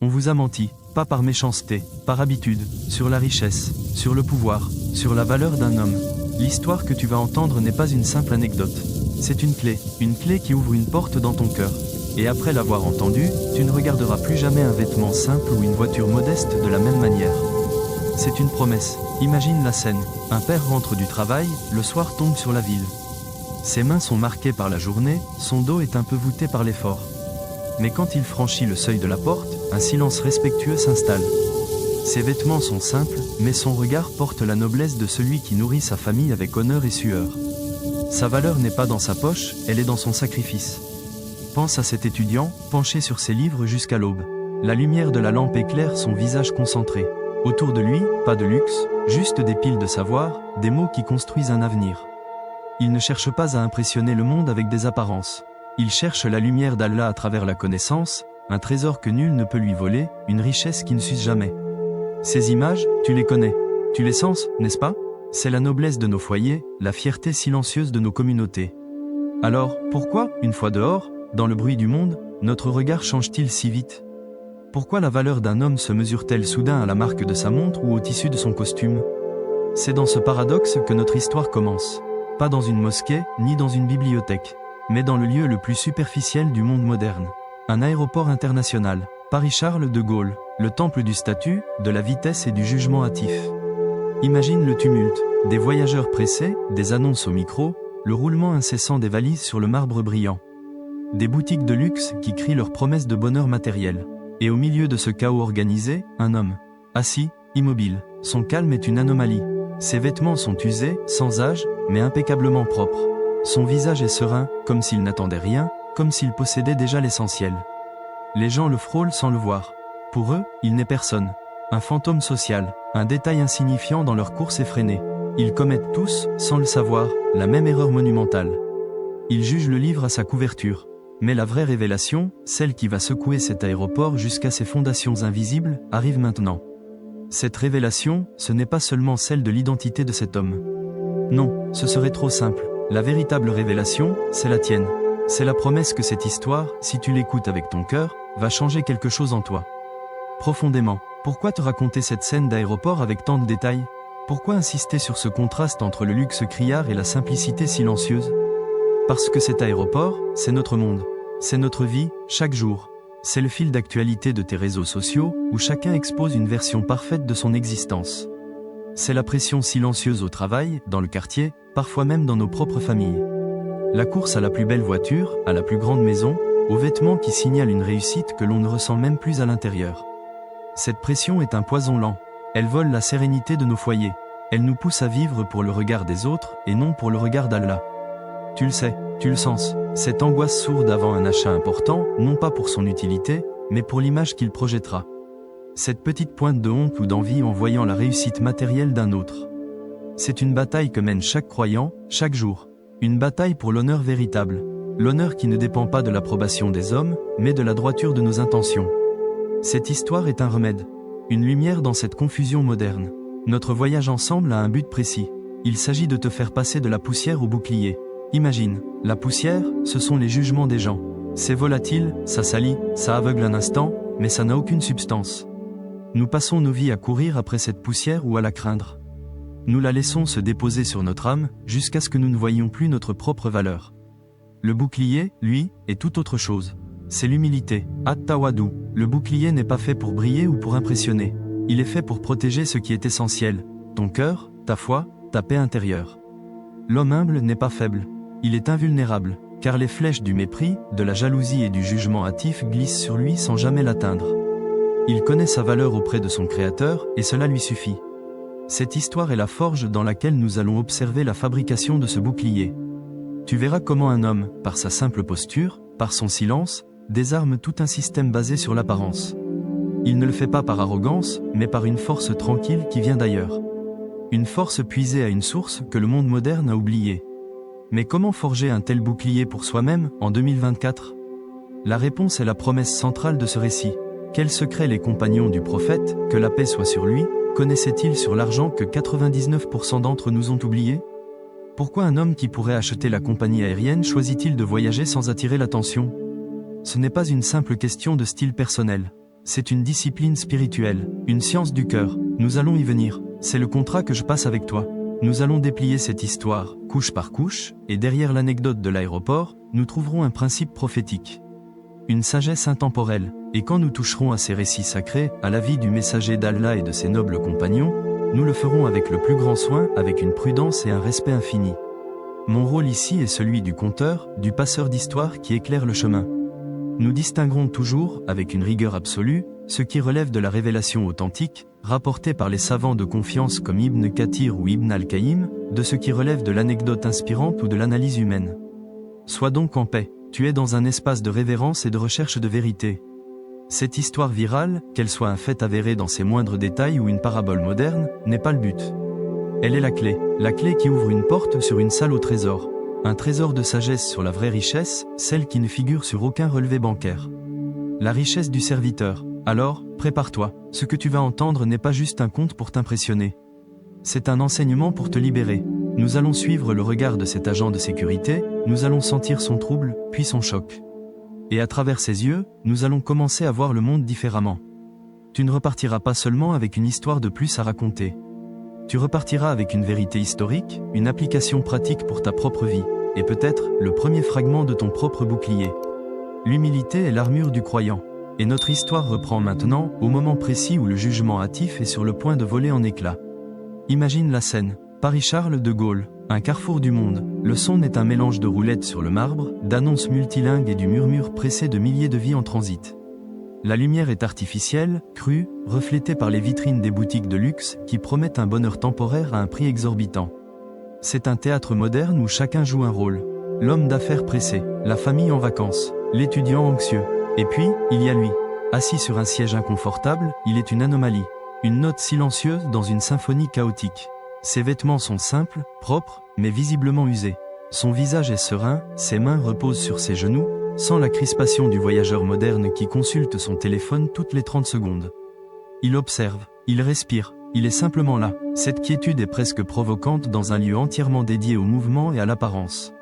On vous a menti, pas par méchanceté, par habitude, sur la richesse, sur le pouvoir, sur la valeur d'un homme. L'histoire que tu vas entendre n'est pas une simple anecdote. C'est une clé qui ouvre une porte dans ton cœur. Et après l'avoir entendue, tu ne regarderas plus jamais un vêtement simple ou une voiture modeste de la même manière. C'est une promesse. Imagine la scène. Un père rentre du travail, le soir tombe sur la ville. Ses mains sont marquées par la journée, son dos est un peu voûté par l'effort. Mais quand il franchit le seuil de la porte, un silence respectueux s'installe. Ses vêtements sont simples, mais son regard porte la noblesse de celui qui nourrit sa famille avec honneur et sueur. Sa valeur n'est pas dans sa poche, elle est dans son sacrifice. Pense à cet étudiant, penché sur ses livres jusqu'à l'aube. La lumière de la lampe éclaire son visage concentré. Autour de lui, pas de luxe, juste des piles de savoir, des mots qui construisent un avenir. Il ne cherche pas à impressionner le monde avec des apparences. Il cherche la lumière d'Allah à travers la connaissance, un trésor que nul ne peut lui voler, une richesse qui ne s'use jamais. Ces images, tu les connais. Tu les sens, n'est-ce pas? C'est la noblesse de nos foyers, la fierté silencieuse de nos communautés. Alors, pourquoi, une fois dehors, dans le bruit du monde, notre regard change-t-il si vite? Pourquoi la valeur d'un homme se mesure-t-elle soudain à la marque de sa montre ou au tissu de son costume? C'est dans ce paradoxe que notre histoire commence. Pas dans une mosquée, ni dans une bibliothèque, mais dans le lieu le plus superficiel du monde moderne. Un aéroport international, Paris-Charles de Gaulle, le temple du statut, de la vitesse et du jugement hâtif. Imagine le tumulte, des voyageurs pressés, des annonces au micro, le roulement incessant des valises sur le marbre brillant. Des boutiques de luxe qui crient leurs promesses de bonheur matériel. Et au milieu de ce chaos organisé, un homme. Assis, immobile. Son calme est une anomalie. Ses vêtements sont usés, sans âge, mais impeccablement propres. Son visage est serein, comme s'il n'attendait rien, comme s'il possédait déjà l'essentiel. Les gens le frôlent sans le voir. Pour eux, il n'est personne. Un fantôme social, un détail insignifiant dans leur course effrénée. Ils commettent tous, sans le savoir, la même erreur monumentale. Ils jugent le livre à sa couverture. Mais la vraie révélation, celle qui va secouer cet aéroport jusqu'à ses fondations invisibles, arrive maintenant. Cette révélation, ce n'est pas seulement celle de l'identité de cet homme. Non, ce serait trop simple. La véritable révélation, c'est la tienne. C'est la promesse que cette histoire, si tu l'écoutes avec ton cœur, va changer quelque chose en toi. Profondément. Pourquoi te raconter cette scène d'aéroport avec tant de détails? Pourquoi insister sur ce contraste entre le luxe criard et la simplicité silencieuse? Parce que cet aéroport, c'est notre monde. C'est notre vie, chaque jour. C'est le fil d'actualité de tes réseaux sociaux, où chacun expose une version parfaite de son existence. C'est la pression silencieuse au travail, dans le quartier, parfois même dans nos propres familles. La course à la plus belle voiture, à la plus grande maison, aux vêtements qui signalent une réussite que l'on ne ressent même plus à l'intérieur. Cette pression est un poison lent. Elle vole la sérénité de nos foyers. Elle nous pousse à vivre pour le regard des autres, et non pour le regard d'Allah. Tu le sais, tu le sens, cette angoisse sourde avant un achat important, non pas pour son utilité, mais pour l'image qu'il projettera. Cette petite pointe de honte ou d'envie en voyant la réussite matérielle d'un autre. C'est une bataille que mène chaque croyant, chaque jour. Une bataille pour l'honneur véritable. L'honneur qui ne dépend pas de l'approbation des hommes, mais de la droiture de nos intentions. Cette histoire est un remède. Une lumière dans cette confusion moderne. Notre voyage ensemble a un but précis. Il s'agit de te faire passer de la poussière au bouclier. Imagine, la poussière, ce sont les jugements des gens. C'est volatile, ça salit, ça aveugle un instant, mais ça n'a aucune substance. Nous passons nos vies à courir après cette poussière ou à la craindre. Nous la laissons se déposer sur notre âme, jusqu'à ce que nous ne voyions plus notre propre valeur. Le bouclier, lui, est tout autre chose. C'est l'humilité, at-tawadu. Le bouclier n'est pas fait pour briller ou pour impressionner. Il est fait pour protéger ce qui est essentiel, ton cœur, ta foi, ta paix intérieure. L'homme humble n'est pas faible. Il est invulnérable, car les flèches du mépris, de la jalousie et du jugement hâtif glissent sur lui sans jamais l'atteindre. Il connaît sa valeur auprès de son Créateur, et cela lui suffit. Cette histoire est la forge dans laquelle nous allons observer la fabrication de ce bouclier. Tu verras comment un homme, par sa simple posture, par son silence, désarme tout un système basé sur l'apparence. Il ne le fait pas par arrogance, mais par une force tranquille qui vient d'ailleurs. Une force puisée à une source que le monde moderne a oubliée. Mais comment forger un tel bouclier pour soi-même, en 2024? La réponse est la promesse centrale de ce récit. Quel secret les compagnons du prophète, que la paix soit sur lui, connaissaient-ils sur l'argent que 99% d'entre nous ont oublié? Pourquoi un homme qui pourrait acheter la compagnie aérienne choisit-il de voyager sans attirer l'attention? Ce n'est pas une simple question de style personnel. C'est une discipline spirituelle, une science du cœur. Nous allons y venir. C'est le contrat que je passe avec toi. Nous allons déplier cette histoire, couche par couche, et derrière l'anecdote de l'aéroport, nous trouverons un principe prophétique. Une sagesse intemporelle, et quand nous toucherons à ces récits sacrés, à la vie du messager d'Allah et de ses nobles compagnons, nous le ferons avec le plus grand soin, avec une prudence et un respect infini. Mon rôle ici est celui du conteur, du passeur d'histoire qui éclaire le chemin. Nous distinguerons toujours, avec une rigueur absolue, ce qui relève de la révélation authentique, rapportée par les savants de confiance comme Ibn Kathir ou Ibn al-Qayyim, de ce qui relève de l'anecdote inspirante ou de l'analyse humaine. Sois donc en paix, tu es dans un espace de révérence et de recherche de vérité. Cette histoire virale, qu'elle soit un fait avéré dans ses moindres détails ou une parabole moderne, n'est pas le but. Elle est la clé qui ouvre une porte sur une salle au trésor. Un trésor de sagesse sur la vraie richesse, celle qui ne figure sur aucun relevé bancaire. La richesse du serviteur. Alors, prépare-toi, ce que tu vas entendre n'est pas juste un conte pour t'impressionner. C'est un enseignement pour te libérer. Nous allons suivre le regard de cet agent de sécurité, nous allons sentir son trouble, puis son choc. Et à travers ses yeux, nous allons commencer à voir le monde différemment. Tu ne repartiras pas seulement avec une histoire de plus à raconter. Tu repartiras avec une vérité historique, une application pratique pour ta propre vie, et peut-être le premier fragment de ton propre bouclier. L'humilité est l'armure du croyant. Et notre histoire reprend maintenant, au moment précis où le jugement hâtif est sur le point de voler en éclats. Imagine la scène. Paris-Charles de Gaulle, un carrefour du monde. Le son n'est un mélange de roulettes sur le marbre, d'annonces multilingues et du murmure pressé de milliers de vies en transit. La lumière est artificielle, crue, reflétée par les vitrines des boutiques de luxe qui promettent un bonheur temporaire à un prix exorbitant. C'est un théâtre moderne où chacun joue un rôle. L'homme d'affaires pressé, la famille en vacances, l'étudiant anxieux. Et puis, il y a lui. Assis sur un siège inconfortable, il est une anomalie. Une note silencieuse dans une symphonie chaotique. Ses vêtements sont simples, propres, mais visiblement usés. Son visage est serein, ses mains reposent sur ses genoux, sans la crispation du voyageur moderne qui consulte son téléphone toutes les 30 secondes. Il observe, il respire, il est simplement là. Cette quiétude est presque provocante dans un lieu entièrement dédié au mouvement et à l'apparence.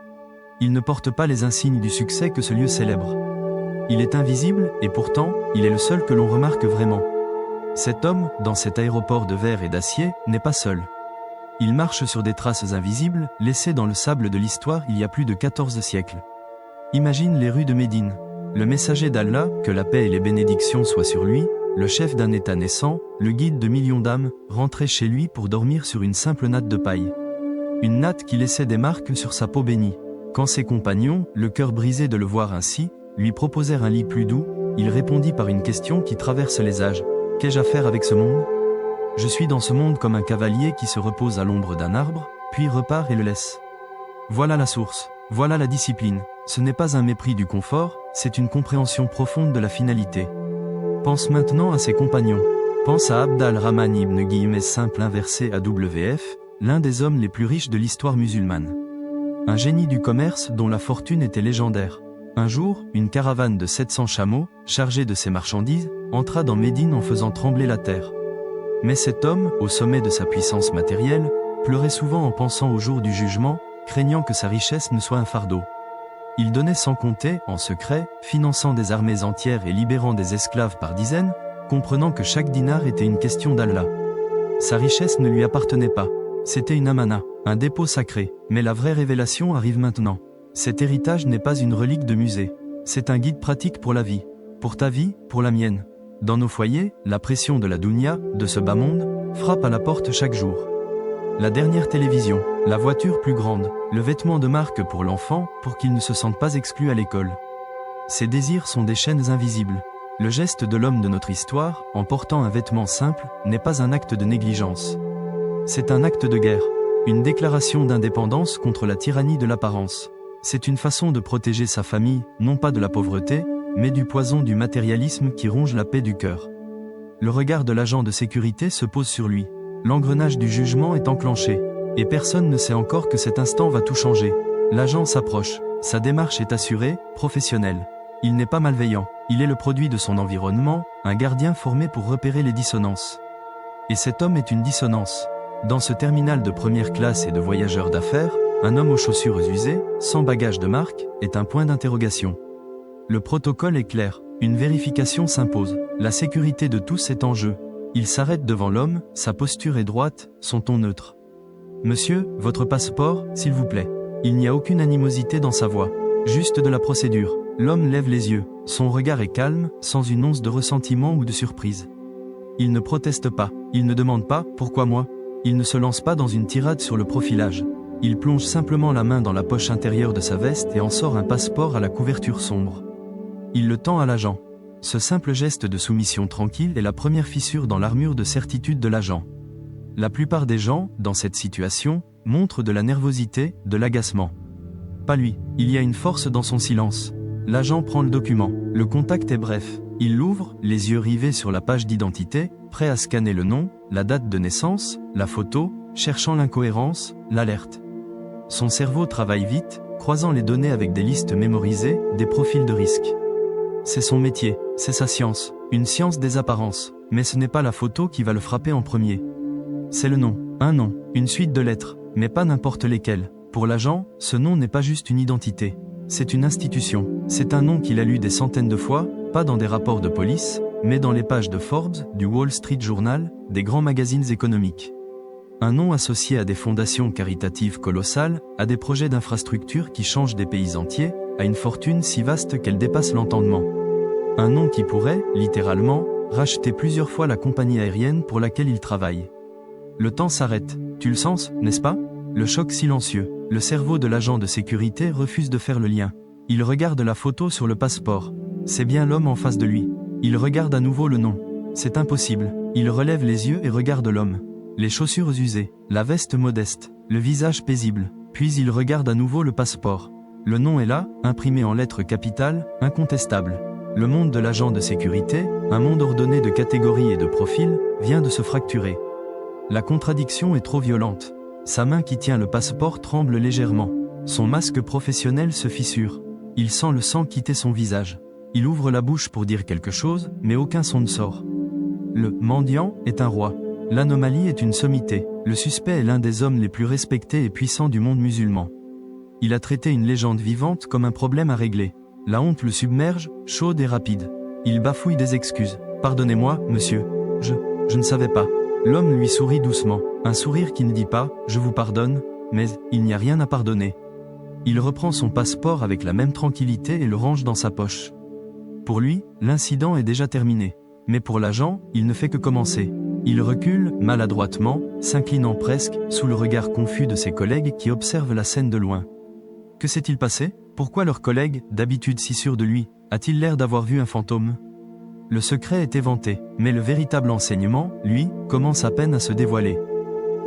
Il ne porte pas les insignes du succès que ce lieu célèbre. Il est invisible, et pourtant, il est le seul que l'on remarque vraiment. Cet homme, dans cet aéroport de verre et d'acier, n'est pas seul. Il marche sur des traces invisibles, laissées dans le sable de l'histoire il y a plus de 14 siècles. Imagine les rues de Médine. Le messager d'Allah, que la paix et les bénédictions soient sur lui, le chef d'un État naissant, le guide de millions d'âmes, rentrait chez lui pour dormir sur une simple natte de paille. Une natte qui laissait des marques sur sa peau bénie. Quand ses compagnons, le cœur brisé de le voir ainsi, lui proposèrent un lit plus doux, il répondit par une question qui traverse les âges. Qu'ai-je à faire avec ce monde ? Je suis dans ce monde comme un cavalier qui se repose à l'ombre d'un arbre, puis repart et le laisse. Voilà la source, voilà la discipline. Ce n'est pas un mépris du confort, c'est une compréhension profonde de la finalité. Pense maintenant à ses compagnons. Pense à Abd al-Rahman ibn Guillemets simple inversé AWF, l'un des hommes les plus riches de l'histoire musulmane. Un génie du commerce dont la fortune était légendaire. Un jour, une caravane de 700 chameaux, chargée de ses marchandises, entra dans Médine en faisant trembler la terre. Mais cet homme, au sommet de sa puissance matérielle, pleurait souvent en pensant au jour du jugement, craignant que sa richesse ne soit un fardeau. Il donnait sans compter, en secret, finançant des armées entières et libérant des esclaves par dizaines, comprenant que chaque dinar était une question d'Allah. Sa richesse ne lui appartenait pas. C'était une amana, un dépôt sacré. Mais la vraie révélation arrive maintenant. Cet héritage n'est pas une relique de musée. C'est un guide pratique pour la vie. Pour ta vie, pour la mienne. Dans nos foyers, la pression de la dounia, de ce bas monde, frappe à la porte chaque jour. La dernière télévision, la voiture plus grande, le vêtement de marque pour l'enfant, pour qu'il ne se sente pas exclu à l'école. Ces désirs sont des chaînes invisibles. Le geste de l'homme de notre histoire, en portant un vêtement simple, n'est pas un acte de négligence. C'est un acte de guerre, une déclaration d'indépendance contre la tyrannie de l'apparence. C'est une façon de protéger sa famille, non pas de la pauvreté, mais du poison du matérialisme qui ronge la paix du cœur. Le regard de l'agent de sécurité se pose sur lui. L'engrenage du jugement est enclenché. Et personne ne sait encore que cet instant va tout changer. L'agent s'approche. Sa démarche est assurée, professionnelle. Il n'est pas malveillant. Il est le produit de son environnement, un gardien formé pour repérer les dissonances. Et cet homme est une dissonance. Dans ce terminal de première classe et de voyageurs d'affaires, un homme aux chaussures usées, sans bagage de marque, est un point d'interrogation. Le protocole est clair. Une vérification s'impose. La sécurité de tous est en jeu. Il s'arrête devant l'homme, sa posture est droite, son ton neutre. Monsieur, votre passeport, s'il vous plaît. Il n'y a aucune animosité dans sa voix. Juste de la procédure. L'homme lève les yeux. Son regard est calme, sans une once de ressentiment ou de surprise. Il ne proteste pas. Il ne demande pas « Pourquoi moi ?» Il ne se lance pas dans une tirade sur le profilage. Il plonge simplement la main dans la poche intérieure de sa veste et en sort un passeport à la couverture sombre. Il le tend à l'agent. Ce simple geste de soumission tranquille est la première fissure dans l'armure de certitude de l'agent. La plupart des gens, dans cette situation, montrent de la nervosité, de l'agacement. Pas lui, il y a une force dans son silence. L'agent prend le document, le contact est bref. Il l'ouvre, les yeux rivés sur la page d'identité, prêt à scanner le nom, la date de naissance, la photo, cherchant l'incohérence, l'alerte. Son cerveau travaille vite, croisant les données avec des listes mémorisées, des profils de risque. C'est son métier, c'est sa science, une science des apparences, mais ce n'est pas la photo qui va le frapper en premier. C'est le nom, un nom, une suite de lettres, mais pas n'importe lesquelles. Pour l'agent, ce nom n'est pas juste une identité. C'est une institution, c'est un nom qu'il a lu des centaines de fois, pas dans des rapports de police, mais dans les pages de Forbes, du Wall Street Journal, des grands magazines économiques. Un nom associé à des fondations caritatives colossales, à des projets d'infrastructures qui changent des pays entiers, à une fortune si vaste qu'elle dépasse l'entendement. Un nom qui pourrait, littéralement, racheter plusieurs fois la compagnie aérienne pour laquelle il travaille. Le temps s'arrête, tu le sens, n'est-ce pas ? Le choc silencieux, le cerveau de l'agent de sécurité refuse de faire le lien. Il regarde la photo sur le passeport. C'est bien l'homme en face de lui. Il regarde à nouveau le nom. C'est impossible. Il relève les yeux et regarde l'homme. Les chaussures usées, la veste modeste, le visage paisible. Puis il regarde à nouveau le passeport. Le nom est là, imprimé en lettres capitales, incontestable. Le monde de l'agent de sécurité, un monde ordonné de catégories et de profils, vient de se fracturer. La contradiction est trop violente. Sa main qui tient le passeport tremble légèrement. Son masque professionnel se fissure. Il sent le sang quitter son visage. Il ouvre la bouche pour dire quelque chose, mais aucun son ne sort. Le mendiant est un roi. L'anomalie est une sommité. Le suspect est l'un des hommes les plus respectés et puissants du monde musulman. Il a traité une légende vivante comme un problème à régler. La honte le submerge, chaude et rapide. Il bafouille des excuses. « Pardonnez-moi, monsieur. Je ne savais pas. » L'homme lui sourit doucement. Un sourire qui ne dit pas « Je vous pardonne », mais il n'y a rien à pardonner. Il reprend son passeport avec la même tranquillité et le range dans sa poche. Pour lui, l'incident est déjà terminé. Mais pour l'agent, il ne fait que commencer. Il recule, maladroitement, s'inclinant presque, sous le regard confus de ses collègues qui observent la scène de loin. Que s'est-il passé ? Pourquoi leur collègue, d'habitude si sûr de lui, a-t-il l'air d'avoir vu un fantôme ? Le secret est éventé, mais le véritable enseignement, lui, commence à peine à se dévoiler.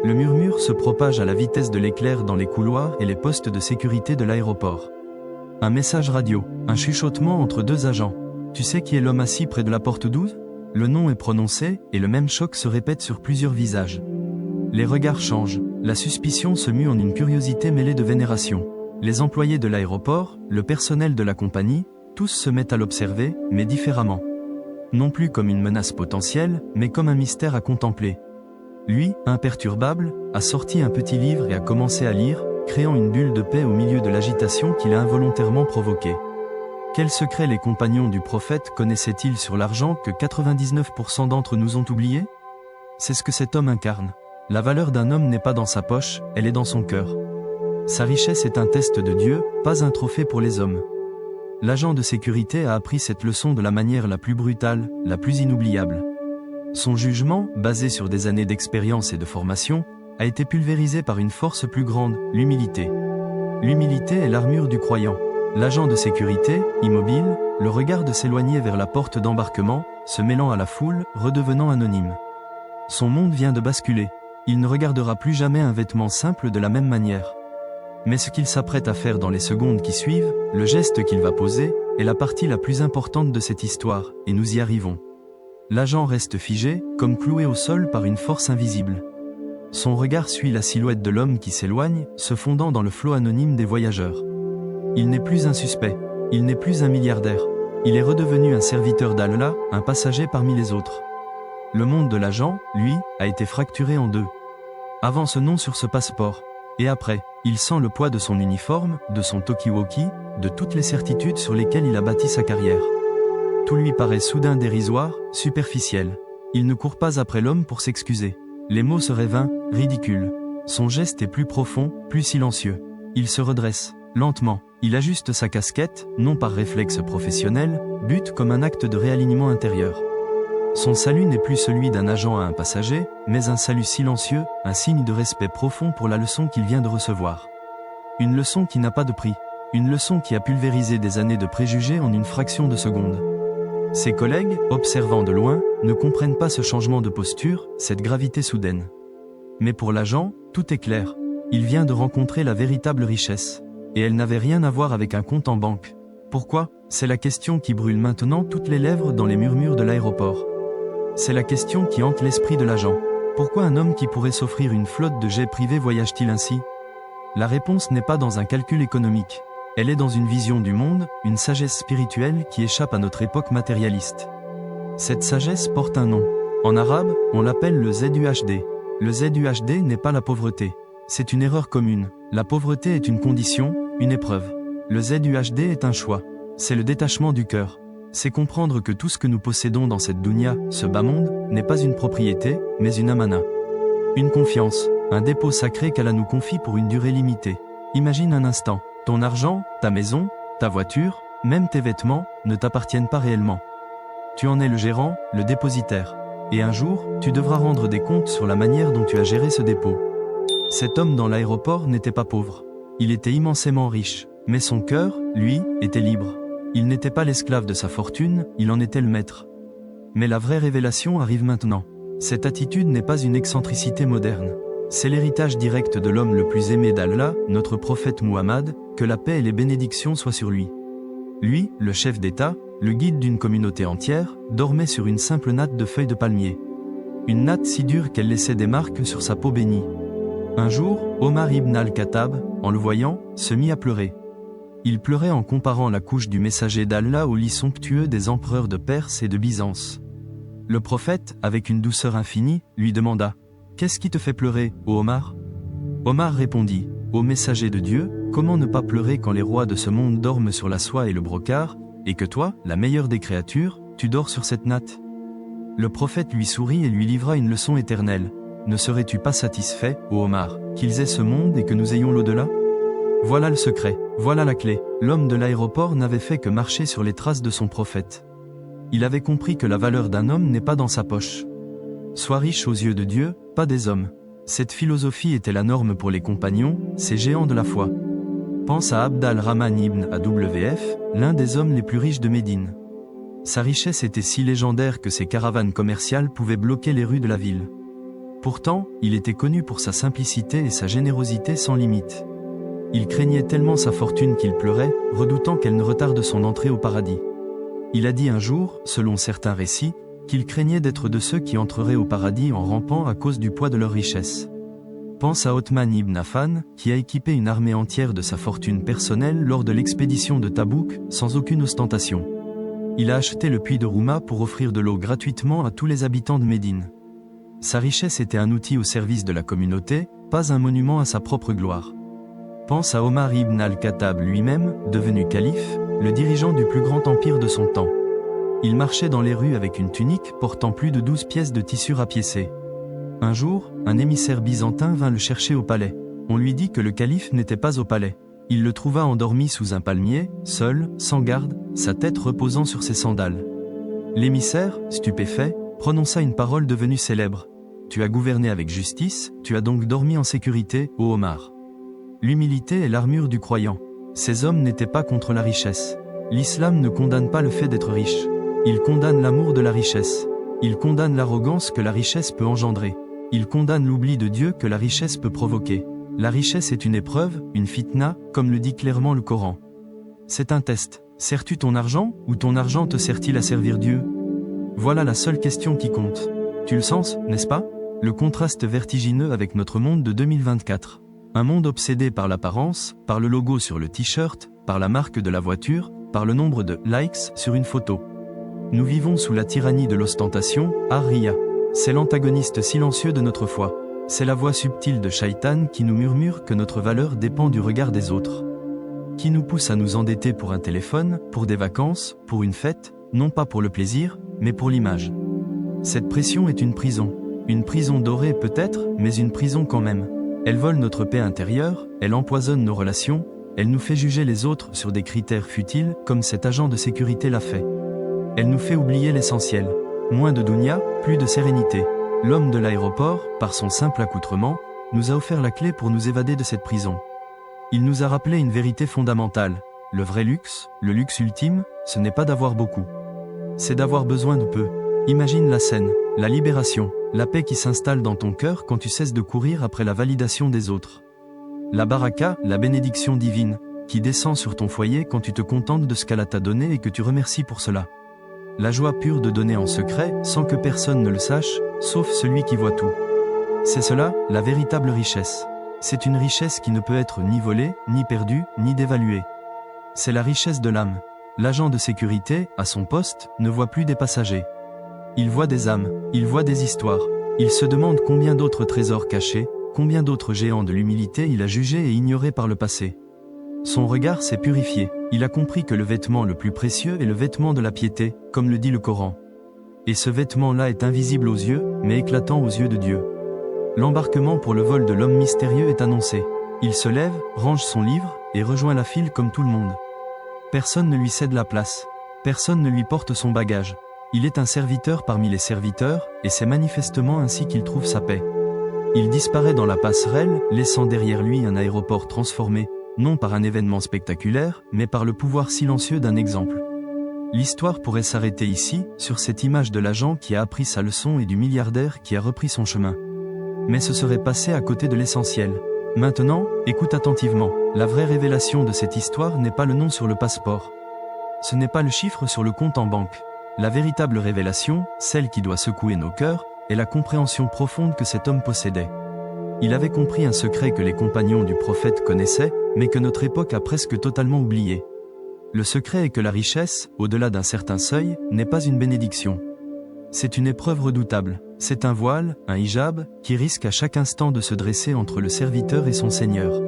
Le murmure se propage à la vitesse de l'éclair dans les couloirs et les postes de sécurité de l'aéroport. Un message radio, un chuchotement entre deux agents. Tu sais qui est l'homme assis près de la porte 12 ? Le nom est prononcé, et le même choc se répète sur plusieurs visages. Les regards changent, la suspicion se mue en une curiosité mêlée de vénération. Les employés de l'aéroport, le personnel de la compagnie, tous se mettent à l'observer, mais différemment. Non plus comme une menace potentielle, mais comme un mystère à contempler. Lui, imperturbable, a sorti un petit livre et a commencé à lire, créant une bulle de paix au milieu de l'agitation qu'il a involontairement provoquée. Quel secret les compagnons du prophète connaissaient-ils sur l'argent que 99% d'entre nous ont oublié ? C'est ce que cet homme incarne. La valeur d'un homme n'est pas dans sa poche, elle est dans son cœur. Sa richesse est un test de Dieu, pas un trophée pour les hommes. L'agent de sécurité a appris cette leçon de la manière la plus brutale, la plus inoubliable. Son jugement, basé sur des années d'expérience et de formation, a été pulvérisé par une force plus grande, l'humilité. L'humilité est l'armure du croyant. L'agent de sécurité, immobile, le regarde s'éloigner vers la porte d'embarquement, se mêlant à la foule, redevenant anonyme. Son monde vient de basculer. Il ne regardera plus jamais un vêtement simple de la même manière. Mais ce qu'il s'apprête à faire dans les secondes qui suivent, le geste qu'il va poser, est la partie la plus importante de cette histoire, et nous y arrivons. L'agent reste figé, comme cloué au sol par une force invisible. Son regard suit la silhouette de l'homme qui s'éloigne, se fondant dans le flot anonyme des voyageurs. Il n'est plus un suspect, il n'est plus un milliardaire. Il est redevenu un serviteur d'Allah, un passager parmi les autres. Le monde de l'agent, lui, a été fracturé en deux. Avant ce nom sur ce passeport, et après, il sent le poids de son uniforme, de son talkie-walkie, de toutes les certitudes sur lesquelles il a bâti sa carrière. Tout lui paraît soudain dérisoire, superficiel. Il ne court pas après l'homme pour s'excuser. Les mots seraient vains, ridicules. Son geste est plus profond, plus silencieux. Il se redresse, lentement. Il ajuste sa casquette, non par réflexe professionnel, but comme un acte de réalignement intérieur. Son salut n'est plus celui d'un agent à un passager, mais un salut silencieux, un signe de respect profond pour la leçon qu'il vient de recevoir. Une leçon qui n'a pas de prix. Une leçon qui a pulvérisé des années de préjugés en une fraction de seconde. Ses collègues, observant de loin, ne comprennent pas ce changement de posture, cette gravité soudaine. Mais pour l'agent, tout est clair. Il vient de rencontrer la véritable richesse. Et elle n'avait rien à voir avec un compte en banque. Pourquoi? C'est la question qui brûle maintenant toutes les lèvres dans les murmures de l'aéroport. C'est la question qui hante l'esprit de l'agent. Pourquoi un homme qui pourrait s'offrir une flotte de jets privés voyage-t-il ainsi? La réponse n'est pas dans un calcul économique. Elle est dans une vision du monde, une sagesse spirituelle qui échappe à notre époque matérialiste. Cette sagesse porte un nom. En arabe, on l'appelle le ZUHD. Le ZUHD n'est pas la pauvreté. C'est une erreur commune. La pauvreté est une condition, une épreuve. Le ZUHD est un choix. C'est le détachement du cœur. C'est comprendre que tout ce que nous possédons dans cette dunya, ce bas monde, n'est pas une propriété, mais une amana. Une confiance, un dépôt sacré qu'Allah nous confie pour une durée limitée. Imagine un instant, ton argent, ta maison, ta voiture, même tes vêtements, ne t'appartiennent pas réellement. Tu en es le gérant, le dépositaire. Et un jour, tu devras rendre des comptes sur la manière dont tu as géré ce dépôt. Cet homme dans l'aéroport n'était pas pauvre. Il était immensément riche, mais son cœur, lui, était libre. Il n'était pas l'esclave de sa fortune, il en était le maître. Mais la vraie révélation arrive maintenant. Cette attitude n'est pas une excentricité moderne. C'est l'héritage direct de l'homme le plus aimé d'Allah, notre prophète Muhammad, que la paix et les bénédictions soient sur lui. Lui, le chef d'État, le guide d'une communauté entière, dormait sur une simple natte de feuilles de palmier. Une natte si dure qu'elle laissait des marques sur sa peau bénie. Un jour, Omar ibn al-Khattab, en le voyant, se mit à pleurer. Il pleurait en comparant la couche du messager d'Allah au lit somptueux des empereurs de Perse et de Byzance. Le prophète, avec une douceur infinie, lui demanda « Qu'est-ce qui te fait pleurer, ô Omar ?» Omar répondit « Ô messager de Dieu, comment ne pas pleurer quand les rois de ce monde dorment sur la soie et le brocart, et que toi, la meilleure des créatures, tu dors sur cette natte ?» Le prophète lui sourit et lui livra une leçon éternelle. « Ne serais-tu pas satisfait, ô Omar, qu'ils aient ce monde et que nous ayons l'au-delà ?» Voilà le secret, voilà la clé. L'homme de l'aéroport n'avait fait que marcher sur les traces de son prophète. Il avait compris que la valeur d'un homme n'est pas dans sa poche. Sois riche aux yeux de Dieu, pas des hommes. Cette philosophie était la norme pour les compagnons, ces géants de la foi. Pense à Abd al-Rahman ibn AWF, l'un des hommes les plus riches de Médine. Sa richesse était si légendaire que ses caravanes commerciales pouvaient bloquer les rues de la ville. Pourtant, il était connu pour sa simplicité et sa générosité sans limite. Il craignait tellement sa fortune qu'il pleurait, redoutant qu'elle ne retarde son entrée au paradis. Il a dit un jour, selon certains récits, qu'il craignait d'être de ceux qui entreraient au paradis en rampant à cause du poids de leur richesse. Pense à Othman ibn Affan, qui a équipé une armée entière de sa fortune personnelle lors de l'expédition de Tabouk, sans aucune ostentation. Il a acheté le puits de Rouma pour offrir de l'eau gratuitement à tous les habitants de Médine. Sa richesse était un outil au service de la communauté, pas un monument à sa propre gloire. Pense à Omar ibn al-Khattab lui-même, devenu calife, le dirigeant du plus grand empire de son temps. Il marchait dans les rues avec une tunique portant plus de 12 pièces de tissu rapiécé. Un jour, un émissaire byzantin vint le chercher au palais. On lui dit que le calife n'était pas au palais. Il le trouva endormi sous un palmier, seul, sans garde, sa tête reposant sur ses sandales. L'émissaire, stupéfait, prononça une parole devenue célèbre. « Tu as gouverné avec justice, tu as donc dormi en sécurité, ô Omar. » L'humilité est l'armure du croyant. Ces hommes n'étaient pas contre la richesse. L'islam ne condamne pas le fait d'être riche. Il condamne l'amour de la richesse. Il condamne l'arrogance que la richesse peut engendrer. Il condamne l'oubli de Dieu que la richesse peut provoquer. La richesse est une épreuve, une fitna, comme le dit clairement le Coran. C'est un test. Sers-tu ton argent, ou ton argent te sert-il à servir Dieu? Voilà la seule question qui compte. Tu le sens, n'est-ce pas? Le contraste vertigineux avec notre monde de 2024. Un monde obsédé par l'apparence, par le logo sur le t-shirt, par la marque de la voiture, par le nombre de « likes » sur une photo. Nous vivons sous la tyrannie de l'ostentation, Ar-Riya. C'est l'antagoniste silencieux de notre foi. C'est la voix subtile de Shaitan qui nous murmure que notre valeur dépend du regard des autres. Qui nous pousse à nous endetter pour un téléphone, pour des vacances, pour une fête, non pas pour le plaisir, mais pour l'image. Cette pression est une prison dorée peut-être, mais une prison quand même. Elle vole notre paix intérieure, elle empoisonne nos relations, elle nous fait juger les autres sur des critères futiles, comme cet agent de sécurité l'a fait. Elle nous fait oublier l'essentiel. Moins de dunya, plus de sérénité. L'homme de l'aéroport, par son simple accoutrement, nous a offert la clé pour nous évader de cette prison. Il nous a rappelé une vérité fondamentale. Le vrai luxe, le luxe ultime, ce n'est pas d'avoir beaucoup. C'est d'avoir besoin de peu. Imagine la scène, la libération, la paix qui s'installe dans ton cœur quand tu cesses de courir après la validation des autres. La baraka, la bénédiction divine, qui descend sur ton foyer quand tu te contentes de ce qu'Allah t'a donné et que tu remercies pour cela. La joie pure de donner en secret, sans que personne ne le sache, sauf celui qui voit tout. C'est cela, la véritable richesse. C'est une richesse qui ne peut être ni volée, ni perdue, ni dévaluée. C'est la richesse de l'âme. L'agent de sécurité, à son poste, ne voit plus des passagers. Il voit des âmes, il voit des histoires. Il se demande combien d'autres trésors cachés, combien d'autres géants de l'humilité il a jugés et ignorés par le passé. Son regard s'est purifié, il a compris que le vêtement le plus précieux est le vêtement de la piété, comme le dit le Coran. Et ce vêtement-là est invisible aux yeux, mais éclatant aux yeux de Dieu. L'embarquement pour le vol de l'homme mystérieux est annoncé. Il se lève, range son livre, et rejoint la file comme tout le monde. Personne ne lui cède la place. Personne ne lui porte son bagage. Il est un serviteur parmi les serviteurs, et c'est manifestement ainsi qu'il trouve sa paix. Il disparaît dans la passerelle, laissant derrière lui un aéroport transformé, non par un événement spectaculaire, mais par le pouvoir silencieux d'un exemple. L'histoire pourrait s'arrêter ici, sur cette image de l'agent qui a appris sa leçon et du milliardaire qui a repris son chemin. Mais ce serait passé à côté de l'essentiel. Maintenant, écoute attentivement, la vraie révélation de cette histoire n'est pas le nom sur le passeport. Ce n'est pas le chiffre sur le compte en banque. La véritable révélation, celle qui doit secouer nos cœurs, est la compréhension profonde que cet homme possédait. Il avait compris un secret que les compagnons du prophète connaissaient, mais que notre époque a presque totalement oublié. Le secret est que la richesse, au-delà d'un certain seuil, n'est pas une bénédiction. C'est une épreuve redoutable. C'est un voile, un hijab, qui risque à chaque instant de se dresser entre le serviteur et son seigneur.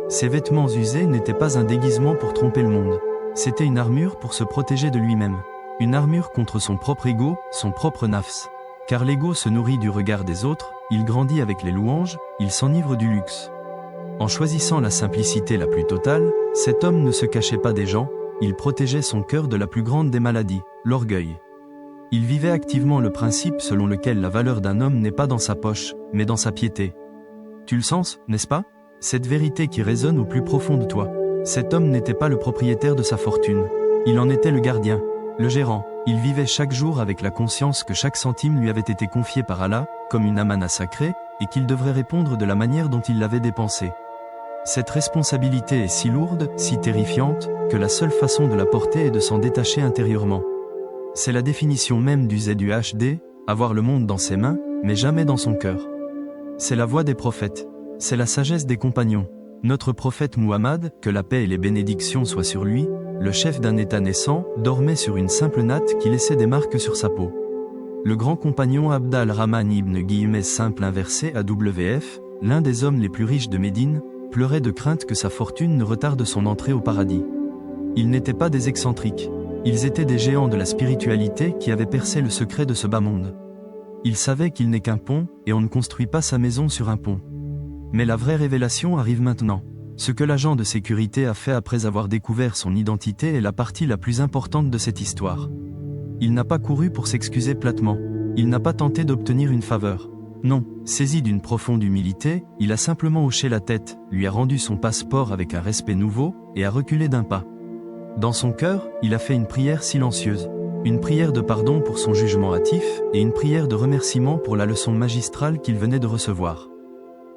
Ces vêtements usés n'étaient pas un déguisement pour tromper le monde. C'était une armure pour se protéger de lui-même. Une armure contre son propre ego, son propre nafs. Car l'ego se nourrit du regard des autres, il grandit avec les louanges, il s'enivre du luxe. En choisissant la simplicité la plus totale, cet homme ne se cachait pas des gens, il protégeait son cœur de la plus grande des maladies, l'orgueil. Il vivait activement le principe selon lequel la valeur d'un homme n'est pas dans sa poche, mais dans sa piété. Tu le sens, n'est-ce pas? Cette vérité qui résonne au plus profond de toi. Cet homme n'était pas le propriétaire de sa fortune. Il en était le gardien, le gérant. Il vivait chaque jour avec la conscience que chaque centime lui avait été confié par Allah, comme une amana sacrée, et qu'il devrait répondre de la manière dont il l'avait dépensé. Cette responsabilité est si lourde, si terrifiante, que la seule façon de la porter est de s'en détacher intérieurement. C'est la définition même du ZUHD, avoir le monde dans ses mains, mais jamais dans son cœur. C'est la voix des prophètes. C'est la sagesse des compagnons. Notre prophète Muhammad, que la paix et les bénédictions soient sur lui, le chef d'un État naissant, dormait sur une simple natte qui laissait des marques sur sa peau. Le grand compagnon Abd al-Rahman ibn Guillemets simple inversé AWF, l'un des hommes les plus riches de Médine, pleurait de crainte que sa fortune ne retarde son entrée au paradis. Ils n'étaient pas des excentriques. Ils étaient des géants de la spiritualité qui avaient percé le secret de ce bas monde. Ils savaient qu'il n'est qu'un pont, et on ne construit pas sa maison sur un pont. Mais la vraie révélation arrive maintenant. Ce que l'agent de sécurité a fait après avoir découvert son identité est la partie la plus importante de cette histoire. Il n'a pas couru pour s'excuser platement. Il n'a pas tenté d'obtenir une faveur. Non, saisi d'une profonde humilité, il a simplement hoché la tête, lui a rendu son passeport avec un respect nouveau, et a reculé d'un pas. Dans son cœur, il a fait une prière silencieuse. Une prière de pardon pour son jugement hâtif, et une prière de remerciement pour la leçon magistrale qu'il venait de recevoir.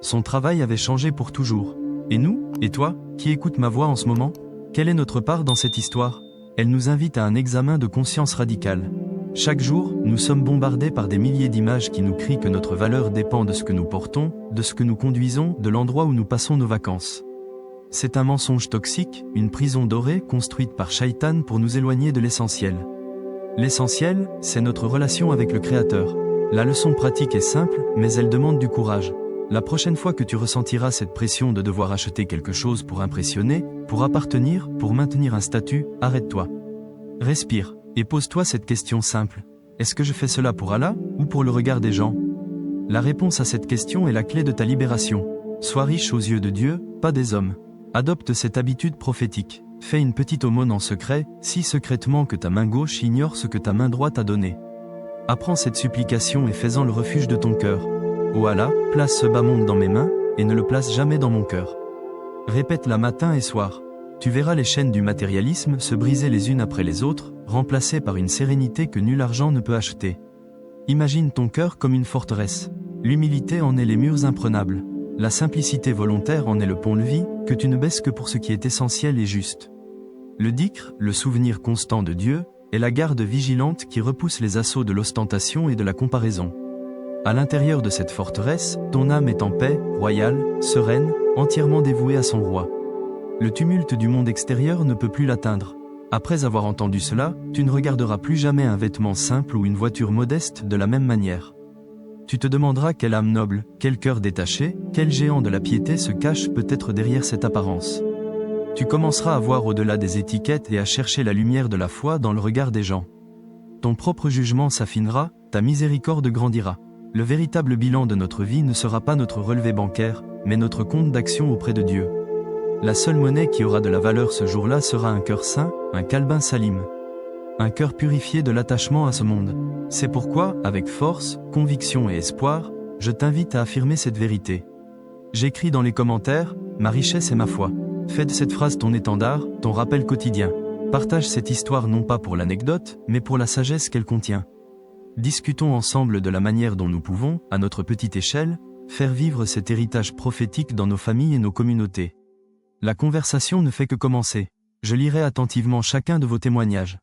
Son travail avait changé pour toujours. Et nous, et toi, qui écoutes ma voix en ce moment? Quelle est notre part dans cette histoire? Elle nous invite à un examen de conscience radicale. Chaque jour, nous sommes bombardés par des milliers d'images qui nous crient que notre valeur dépend de ce que nous portons, de ce que nous conduisons, de l'endroit où nous passons nos vacances. C'est un mensonge toxique, une prison dorée construite par Shaitan pour nous éloigner de l'essentiel. L'essentiel, c'est notre relation avec le Créateur. La leçon pratique est simple, mais elle demande du courage. La prochaine fois que tu ressentiras cette pression de devoir acheter quelque chose pour impressionner, pour appartenir, pour maintenir un statut, arrête-toi. Respire. Et pose-toi cette question simple. Est-ce que je fais cela pour Allah ou pour le regard des gens? La réponse à cette question est la clé de ta libération. Sois riche aux yeux de Dieu, pas des hommes. Adopte cette habitude prophétique. Fais une petite aumône en secret, si secrètement que ta main gauche ignore ce que ta main droite a donné. Apprends cette supplication et fais-en le refuge de ton cœur. Ô Allah, place ce bas monde dans mes mains, et ne le place jamais dans mon cœur. Répète-la matin et soir. Tu verras les chaînes du matérialisme se briser les unes après les autres, remplacées par une sérénité que nul argent ne peut acheter. Imagine ton cœur comme une forteresse. L'humilité en est les murs imprenables. La simplicité volontaire en est le pont-levis, que tu ne baisses que pour ce qui est essentiel et juste. Le dhikr, le souvenir constant de Dieu, est la garde vigilante qui repousse les assauts de l'ostentation et de la comparaison. À l'intérieur de cette forteresse, ton âme est en paix, royale, sereine, entièrement dévouée à son roi. Le tumulte du monde extérieur ne peut plus l'atteindre. Après avoir entendu cela, tu ne regarderas plus jamais un vêtement simple ou une voiture modeste de la même manière. Tu te demanderas quelle âme noble, quel cœur détaché, quel géant de la piété se cache peut-être derrière cette apparence. Tu commenceras à voir au-delà des étiquettes et à chercher la lumière de la foi dans le regard des gens. Ton propre jugement s'affinera, ta miséricorde grandira. Le véritable bilan de notre vie ne sera pas notre relevé bancaire, mais notre compte d'action auprès de Dieu. La seule monnaie qui aura de la valeur ce jour-là sera un cœur saint, un qalbin salim. Un cœur purifié de l'attachement à ce monde. C'est pourquoi, avec force, conviction et espoir, je t'invite à affirmer cette vérité. J'écris dans les commentaires, ma richesse est ma foi. Fais de cette phrase ton étendard, ton rappel quotidien. Partage cette histoire non pas pour l'anecdote, mais pour la sagesse qu'elle contient. Discutons ensemble de la manière dont nous pouvons, à notre petite échelle, faire vivre cet héritage prophétique dans nos familles et nos communautés. La conversation ne fait que commencer. Je lirai attentivement chacun de vos témoignages.